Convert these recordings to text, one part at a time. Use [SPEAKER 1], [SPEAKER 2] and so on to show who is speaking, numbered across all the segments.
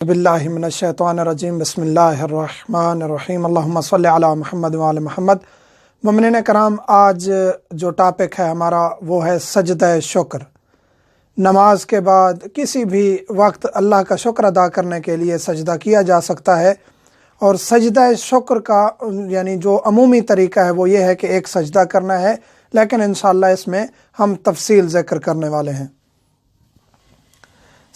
[SPEAKER 1] باللہ من الشیطان الرجیم بسم اللہ الرحمن الرحیم اللہم صلی علی محمد وعلی محمد۔ مومنین کرام، آج جو ٹاپک ہے ہمارا وہ ہے سجدہ شکر۔ نماز کے بعد کسی بھی وقت اللہ کا شکر ادا کرنے کے لیے سجدہ کیا جا سکتا ہے، اور سجدہ شکر کا یعنی جو عمومی طریقہ ہے وہ یہ ہے کہ ایک سجدہ کرنا ہے، لیکن انشاءاللہ اس میں ہم تفصیل ذکر کرنے والے ہیں۔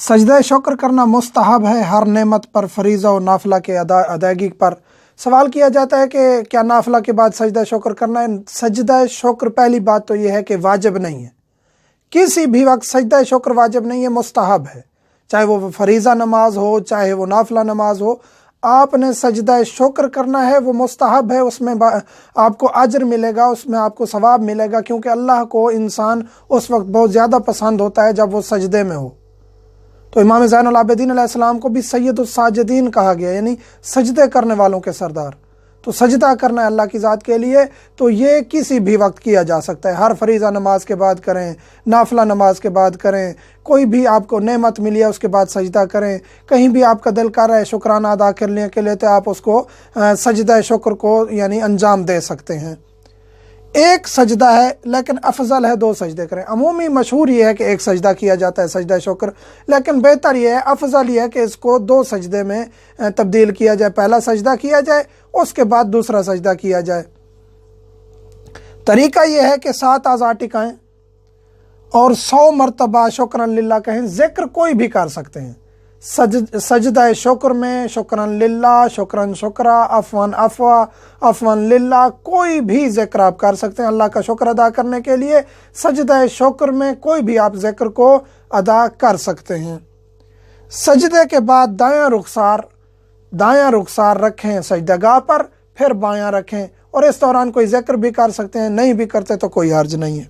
[SPEAKER 1] سجدہ شکر کرنا مستحب ہے ہر نعمت پر، فریضہ و نافلہ کے ادائیگی پر۔ سوال کیا جاتا ہے کہ کیا نافلہ کے بعد سجدہ شکر کرنا ہے؟ سجدہ شکر پہلی بات تو یہ ہے کہ واجب نہیں ہے، کسی بھی وقت سجدہ شکر واجب نہیں ہے، مستحب ہے، چاہے وہ فریضہ نماز ہو چاہے وہ نافلہ نماز ہو۔ آپ نے سجدہ شکر کرنا ہے، وہ مستحب ہے، اس میں آپ کو اجر ملے گا، اس میں آپ کو ثواب ملے گا، کیونکہ اللہ کو انسان اس وقت بہت زیادہ پسند ہوتا ہے جب وہ سجدے میں ہو۔ تو امام زین العابدین علیہ السلام کو بھی سید الساجدین کہا گیا، یعنی سجدے کرنے والوں کے سردار۔ تو سجدہ کرنا ہے اللہ کی ذات کے لیے، تو یہ کسی بھی وقت کیا جا سکتا ہے، ہر فریضہ نماز کے بعد کریں، نافلہ نماز کے بعد کریں، کوئی بھی آپ کو نعمت ملی ہے اس کے بعد سجدہ کریں، کہیں بھی آپ کا دل کر رہا ہے شکرانہ ادا کرنے کے لیے تو آپ اس کو سجدہ شکر کو یعنی انجام دے سکتے ہیں۔ ایک سجدہ ہے لیکن افضل ہے 2 سجدے کریں۔ عمومی مشہور یہ ہے کہ ایک سجدہ کیا جاتا ہے سجدہ شکر، لیکن بہتر یہ ہے، افضل یہ ہے کہ اس کو 2 سجدے میں تبدیل کیا جائے، پہلا سجدہ کیا جائے اس کے بعد دوسرا سجدہ کیا جائے۔ طریقہ یہ ہے کہ 7 اعضاء ٹکائیں اور 100 مرتبہ شکرن للہ کہیں، ذکر کوئی بھی کر سکتے ہیں سجدہ شکر میں، شکرن للہ، شکرن شکرا، عفواً عفوا، عفواً للہ، کوئی بھی ذکر آپ کر سکتے ہیں اللہ کا شکر ادا کرنے کے لیے۔ سجدہ شکر میں کوئی بھی آپ ذکر کو ادا کر سکتے ہیں۔ سجدے کے بعد دایاں رخسار رکھیں سجدہ گاہ پر، پھر بایاں رکھیں، اور اس دوران کوئی ذکر بھی کر سکتے ہیں، نہیں بھی کرتے تو کوئی حرج نہیں ہے۔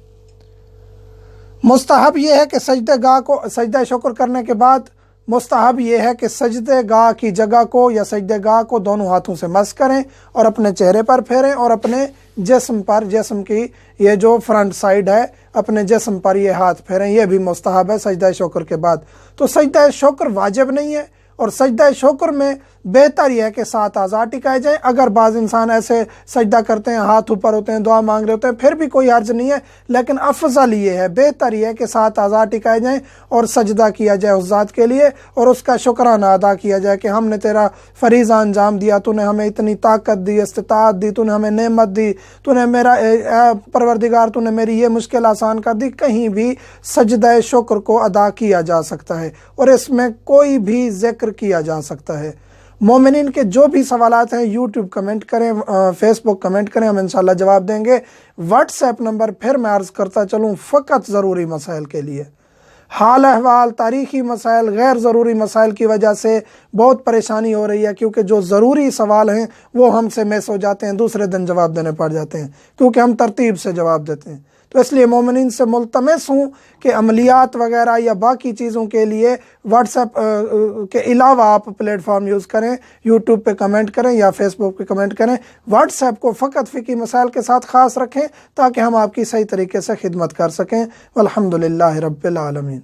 [SPEAKER 1] مستحب یہ ہے کہ سجدہ شکر کرنے کے بعد مستحب یہ ہے کہ سجدے گاہ کی جگہ کو یا سجدے گاہ کو دونوں ہاتھوں سے مس کریں اور اپنے چہرے پر پھیریں، اور اپنے جسم کی یہ جو فرنٹ سائیڈ ہے اپنے جسم پر یہ ہاتھ پھیریں، یہ بھی مستحب ہے سجدہ شکر کے بعد۔ تو سجدہ شکر واجب نہیں ہے، اور سجدہ شکر میں بہتر یہ ہے کہ 7 اعضاء ٹکائے جائیں۔ اگر بعض انسان ایسے سجدہ کرتے ہیں، ہاتھ اوپر ہوتے ہیں، دعا مانگ رہے ہوتے ہیں، پھر بھی کوئی حرج نہیں ہے، لیکن افضل یہ ہے، بہتر یہ ہے کہ 7 اعضاء ٹکائے جائیں اور سجدہ کیا جائے اس ذات کے لیے، اور اس کا شکرانہ ادا کیا جائے کہ ہم نے تیرا فریضہ انجام دیا، تو نے ہمیں اتنی طاقت دی، استطاعت دی، تو نے ہمیں نعمت دی، تو نے میرا پروردگار تو نے میری یہ مشکل آسان کر دی۔ کہیں بھی سجدہ شکر کو ادا کیا جا سکتا ہے، اور اس میں کوئی بھی ذکر کیا جا سکتا ہے۔ مومنین کے جو بھی سوالات ہیں یوٹیوب کمنٹ کریں، فیس بک کمنٹ کریں، ہم انشاءاللہ جواب دیں گے۔ واٹس ایپ نمبر پھر میں عرض کرتا چلوں، فقط ضروری مسائل کے لیے، حال احوال، تاریخی مسائل، غیر ضروری مسائل کی وجہ سے بہت پریشانی ہو رہی ہے، کیونکہ جو ضروری سوال ہیں وہ ہم سے مس ہو جاتے ہیں، دوسرے دن جواب دینے پڑ جاتے ہیں، کیونکہ ہم ترتیب سے جواب دیتے ہیں۔ تو اس لیے مومنین سے ملتمس ہوں کہ عملیات وغیرہ یا باقی چیزوں کے لیے واٹس ایپ کے علاوہ آپ پلیٹ فارم یوز کریں، یوٹیوب پہ کمنٹ کریں یا فیس بک پہ کمنٹ کریں۔ واٹس ایپ کو فقط فقہی مسائل کے ساتھ خاص رکھیں تاکہ ہم آپ کی صحیح طریقے سے خدمت کر سکیں۔ والحمدللہ رب العالمین۔